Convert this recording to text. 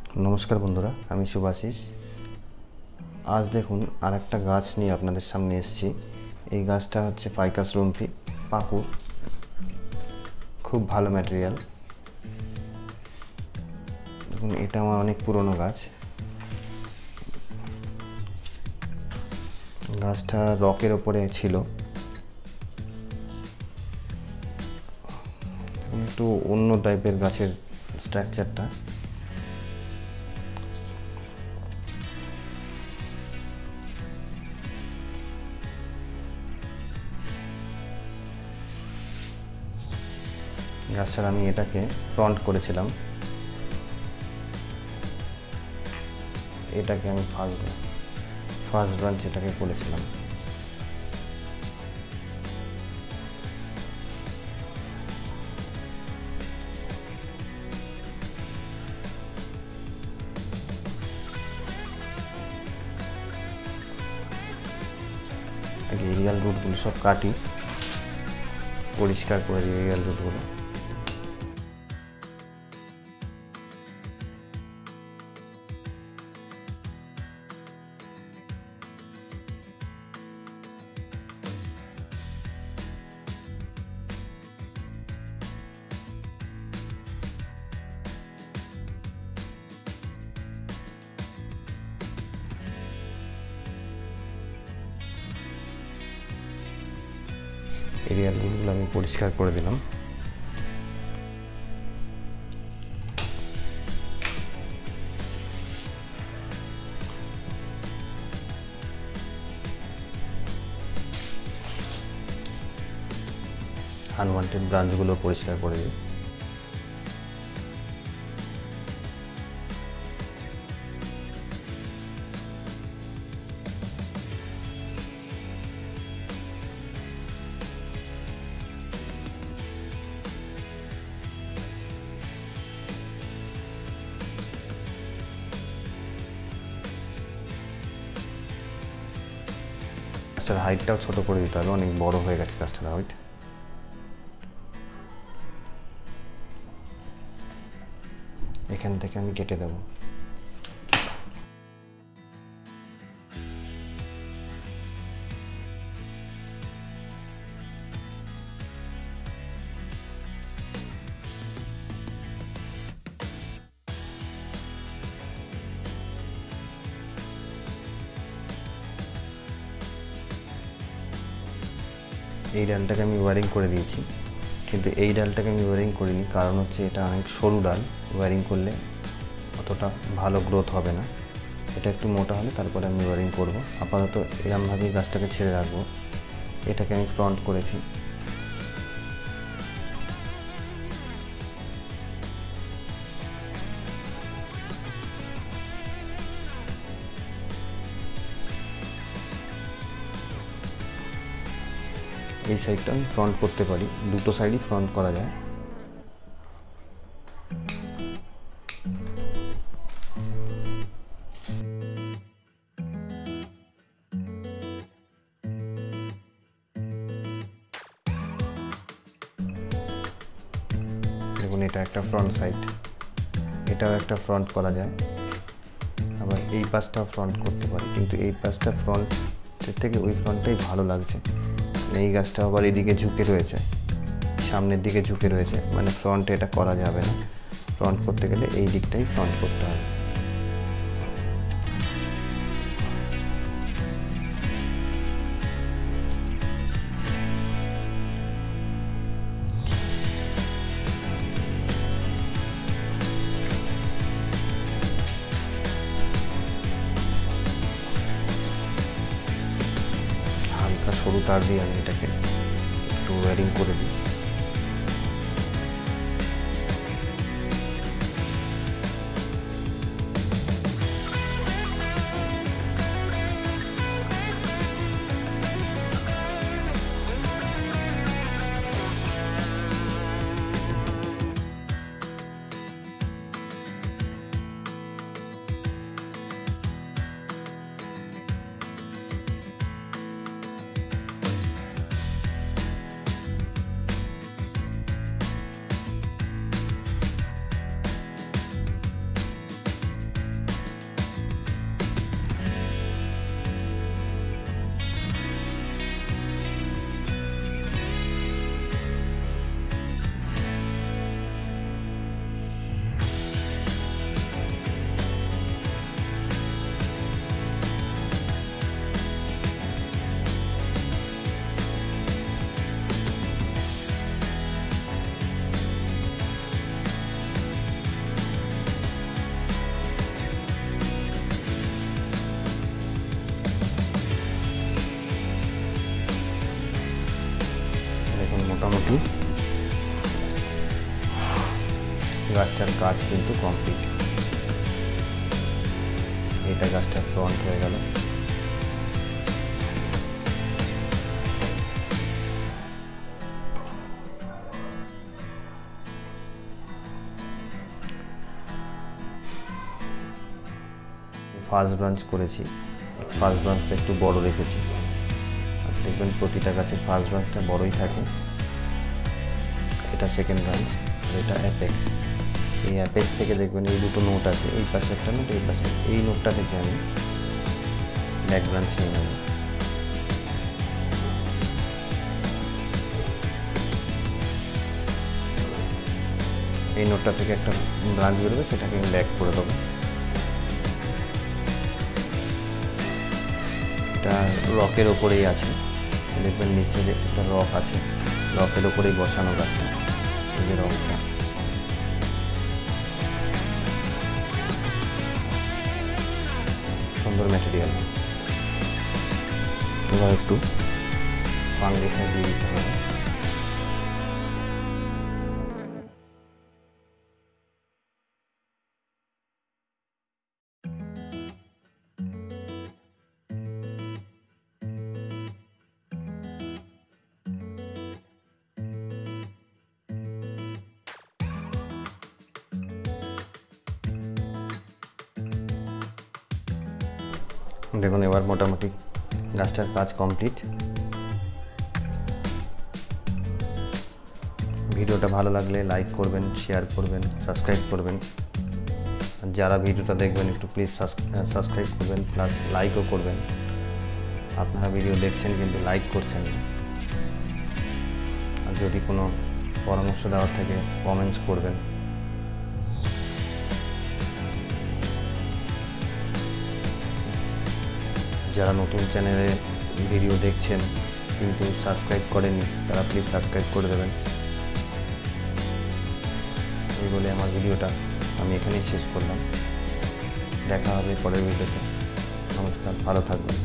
नमस्कार बंधुरा आमी सुभाशिष। आज देखुन आरेकटा गाछ निये आपनादेर सामने एसेछि। এই গাছটা হচ্ছে ফাইকাস রুম্ফি পাকুড়, খুব ভালো ম্যাটেরিয়াল। দেখুন এটা আমার অনেক পুরনো গাছ। গাছটা রকের উপরে ছিল, একটু অন্য টাইপের গাছের স্ট্রাকচারটা। গাছটার আমি এটাকে ফ্রন্ট করেছিলাম, এটাকে আমি ফার্স্ট ব্রাঞ্চ এটাকে করেছিলাম। আগে এরিয়াল রুটগুলো সব কাটি, পরিষ্কার করে দিই এরিয়াল রুটগুলো। এরিয়ালগুলো আমি পরিষ্কার করে দিলাম। আনওয়ান্টেড ব্রাঞ্চগুলো পরিষ্কার করে দিই। গাছটার হাইটটাও ছোট করে দিতে হবে, অনেক বড় হয়ে গেছে গাছটার হাইট। এখান থেকে আমি কেটে দেব। এই ডালটাকে আমি ওয়ারিং করে দিয়েছি, কিন্তু এই ডালটাকে আমি ওয়ারিং করিনি, কারণ হচ্ছে এটা অনেক সরু ডাল, ওয়ারিং করলে অতটা ভালো গ্রোথ হবে না। এটা একটু মোটা হলে তারপরে আমি ওয়ারিং করব। আপাতত এরমভাবেই গাছটাকে ছেড়ে রাখবো। এটাকে আমি ফ্রন্ট করেছি। এই সাইডটা আমি ফ্রন্ট করতে পারি, দুটো সাইডই ফ্রন্ট করা যায়। দেখুন এটা একটা ফ্রন্ট সাইড, এটাও একটা ফ্রন্ট করা যায়। আবার এই পাশটাও ফ্রন্ট করতে পারি, কিন্তু এই পাশটা ফ্রন্টের থেকে ওই ফ্রন্টটাই ভালো লাগছে। এই গাছটা আবার এদিকে ঝুঁকে রয়েছে, সামনের দিকে ঝুঁকে রয়েছে, মানে ফ্রন্টে এটা করা যাবে না। ফ্রন্ট করতে গেলে এই দিকটাই ফ্রন্ট করতে হবে। হালকা সরু তার দিয়ে আমি এটাকে একটু ওয়্যারিং করে দিই। গাছটার কাজ কিন্তু কমপ্লিট। এটা গাছটার ফ্রন্ট হয়ে গেল। ফার্স্ট ব্রাঞ্চ করেছি, ফার্স্ট ব্রাঞ্চটা একটু বড় রেখেছি। আর দেখবেন প্রতিটা গাছের ফার্স্ট ব্রাঞ্চটা বড়ই থাকে। এটা সেকেন্ড ব্রাঞ্চ, আর এটা অ্যাপেক্স। এই অ্যাপেক্স থেকে দেখবেন এই দুটো নোট আছে, এই পাশে একটা নোট, এই পাশে। এই নোটটা থেকে আমি ব্যাক ব্রাঞ্চ নিয়ে নেব। এই নোটটা থেকে একটা ব্রাঞ্চ বেরোবে, সেটাকে আমি ব্যাক করে দেবো। এটা রকের ওপরেই আছে, দেখবেন নিচে যে একটা রক আছে, রকের ওপরেই বসানো গাছটা। এই যে রকটা, সুন্দর ম্যাটেরিয়াল। এবার একটু ফাঙ্গিসাইড দিয়ে দিতে হবে। দেখুন এবার মোটামুটি গাছটার কাজ কমপ্লিট। ভিডিওটা ভালো লাগলে লাইক করবেন, শেয়ার করবেন, সাবস্ক্রাইব করবেন। যারা ভিডিওটা দেখবেন একটু প্লিজ সাবস্ক্রাইব করবেন, প্লাস লাইকও করবেন। আপনারা ভিডিও দেখছেন কিন্তু লাইক করছেন না। আর যদি কোনো পরামর্শ দেওয়ার থাকে কমেন্টস করবেন। যারা নতুন চ্যানেলে ভিডিও দেখছেন কিন্তু সাবস্ক্রাইব করেননি, তারা প্লিজ সাবস্ক্রাইব করে দেবেন। এই বলে আমার ভিডিওটা আমি এখানেই শেষ করলাম। দেখা হবে পরের ভিডিওতে। নমস্কার, ভালো থাকবেন।